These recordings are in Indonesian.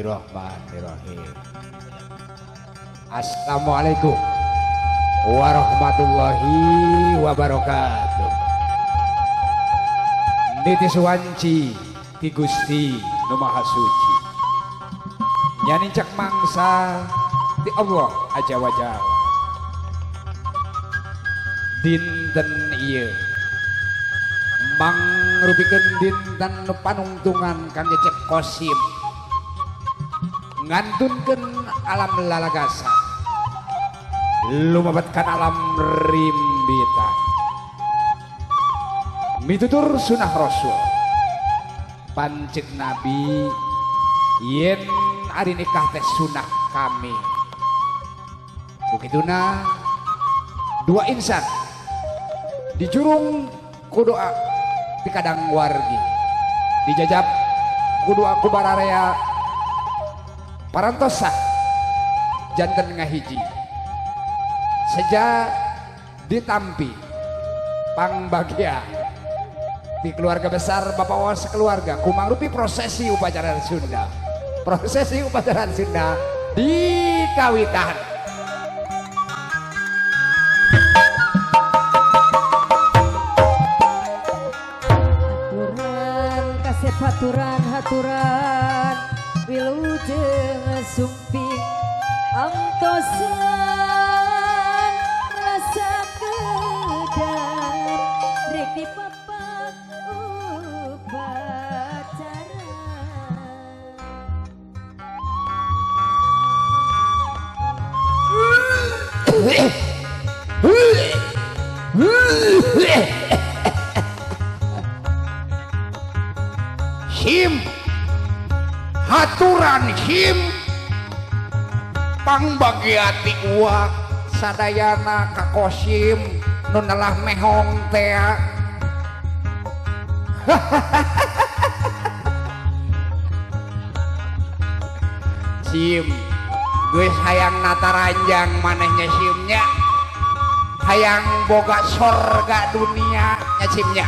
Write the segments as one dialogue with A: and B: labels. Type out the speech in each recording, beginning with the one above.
A: Bismillahirrahmanirrahim. Assalamualaikum warahmatullahi wabarakatuh. Niti suwanci ti Gusti Nu Maha Suci. Nyanincak mangsa ti Allah aja wajah. Dinten ieu mangrupikeun dinten panungtungan kangge Cep Kosim ngantunkeun alam lalagasa lumabatkan alam rimbitan mitutur sunah Rasul pancik Nabi yen ari nikah teh sunah kami begituna dua insan dijurung ku doa di kadang wargi dijajab ku doa ku bararea parantosa janten ngahiji sejak ditampi pangbagia di keluarga besar Bapak Wawas keluarga kumangrupi prosesi upacara Sunda di kawitan
B: haturan wilujeng sumping angtosan rasa kedan rek dipapak upacara
A: him haturan him pangbagiati uak sadayana kakosim nunalah mehong tea sim geus hayang nataranjang manehnya simnya hayang boga sorga dunia nya simnya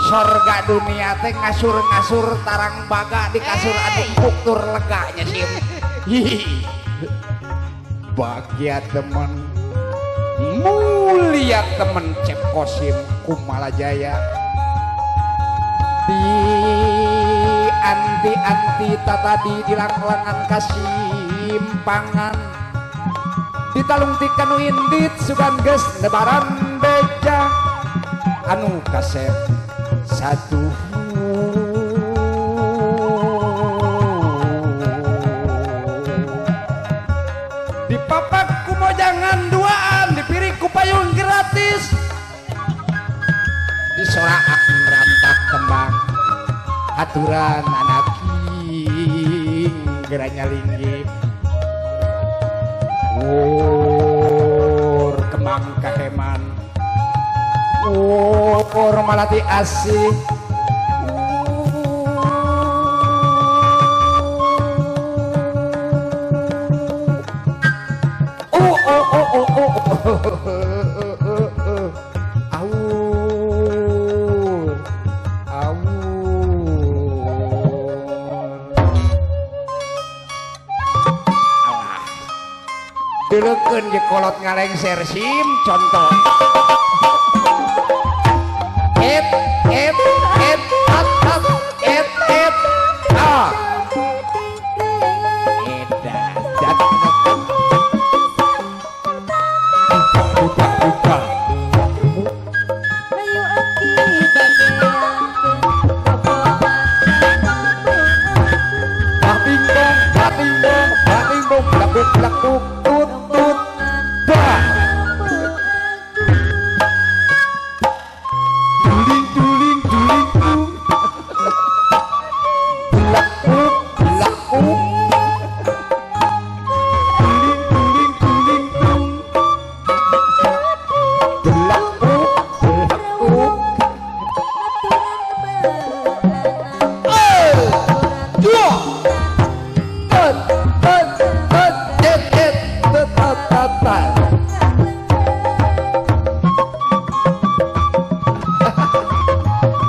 A: sorga dunia teh ngasur-ngasur tarang baga di kasur anu empuk tur leganya sim bahagia temen mulia temen Cep Kosim Kumalajaya di anti-anti tadi di lang-langan kasimpangan di talung tikanu indit sugan geus lebaran beja anu kasep satu di papak kumojangan duaan dipiring ku payung gratis di soraan rantak kembang aturan anak king geranya linggih kembang kaheman malati asih dulukeun ge kolot ngalengser sim contoh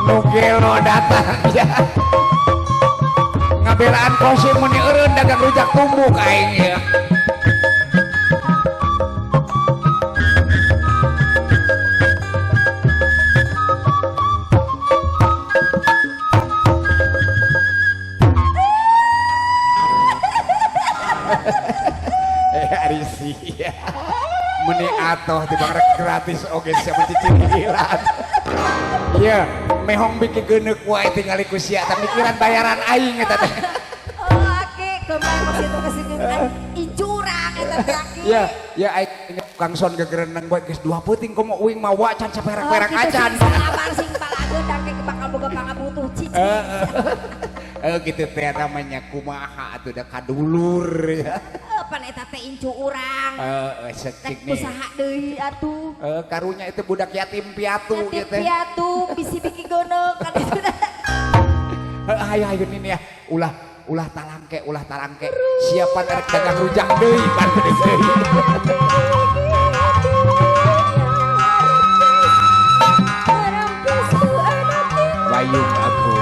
A: Nugel no datang ya ngabelaan Kosim meni eureun ajak tumbuh aing ya. Arisi ya. Meni atoh tibang rek gratis oge siapa cicilan. Iya, mehong bikin geuneuk wae tinggal ku sia tapi mikiran bayaran aing eta teh.
B: Oh, ake kembali ke situ kesinggungan incurang eta teh.
A: Ya, ya aing Kang Son gegereneng buat geus dua peuting komo uing mah wacan saperek-perek acan.
B: Sabar sing palageudang ke bakal boga pangabutuh cici.
A: Gitu teh namanya kumaha atuh da kadulur ya.
B: Pan eta teh incu urang.
A: Secik
B: Tek
A: nih.
B: usaha deui atuh.
A: Karunya itu budak yatim piatu
B: Yatim
A: gitu.
B: piatu bisi bikin goneuk kan itu.
A: Ayo ini ya, ulah talangke. Siapa rek dagang rujak deui pan deui. Bayung aku.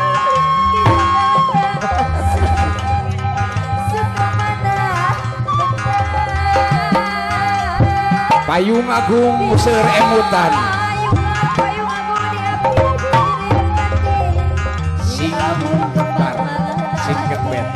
A: Payung Agung Seur Emutan. Sing Bar Singket Bet.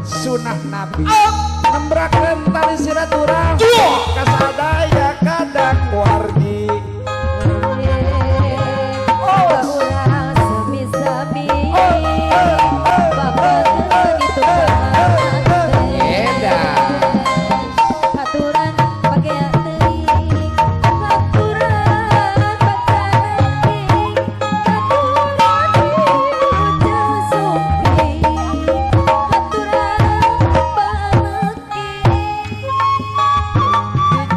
A: Sunah Nabi nembrakeun tali silaturahmi kasadaya kadang wargi
B: urang sami-sami bapeun itu aturan pake teuing aturan pacaran aturan jasumpi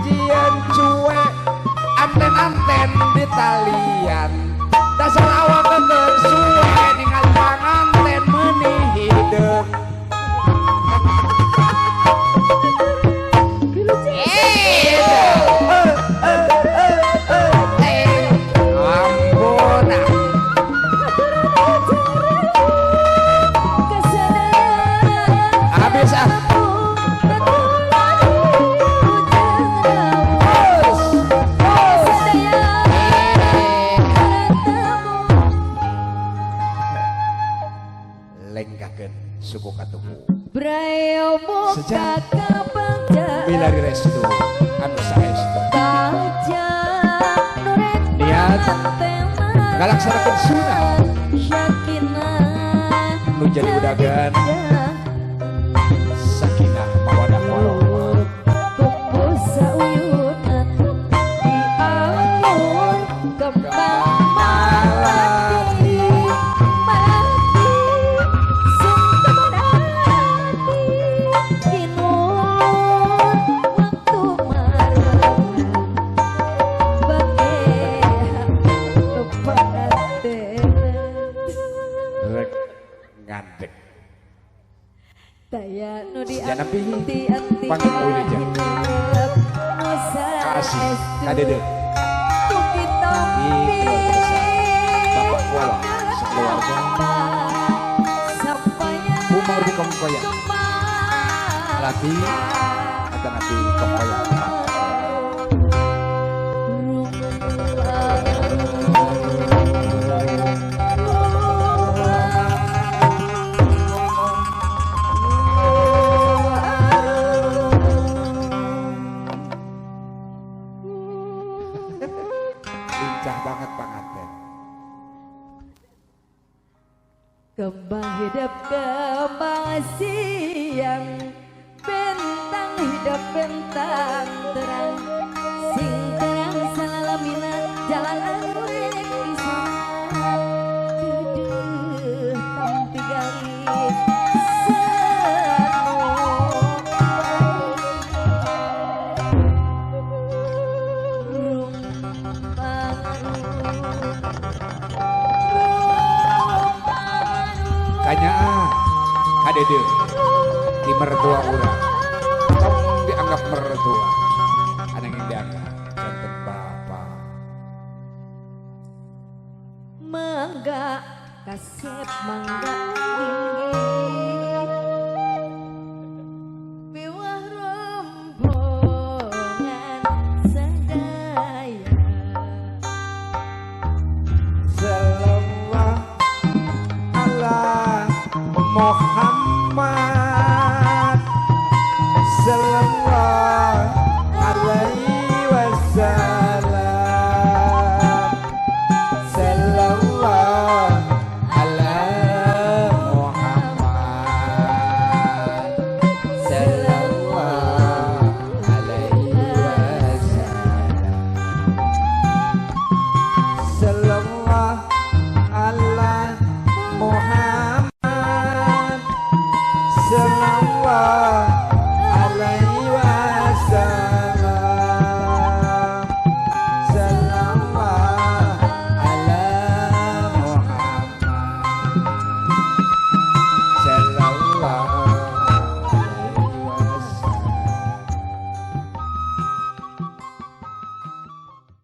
A: Jijian cuek anten-anten di talian dasar awak keker suwe ningali panganten meuni hideung ampuna habis ah. Lengkakeun suku katubu
B: Brayo muka kapangja
A: bila restu anu saestu
B: baca nuret
A: niat ngalaksanakeun sunah
B: yakinah
A: nu jadi budagan sakinah mawadah warahmah
B: tumbuh sauyunan di alun kembang malati mati sungkeman hati kinun waktu marwah bagai kepaten
A: rek ngandek
B: daya nu di
A: Sejana pi,
B: anti
A: panggil ulih jang. Kasih kadede
B: tuki tompi
A: Bapak Kuala sekeluarga
B: sampainya
A: umur koyang lagi ada nanti tong koyang lincah banget panganten.
B: Kembang hidup kembang siang, bentang hidup bentang terang, sing terang salamina jalan anu rek bisa duduh tampi gali
A: Kanya kadede di mertua urang tong dianggap mertua anang indaka janten bapa
B: mangga kasep mangga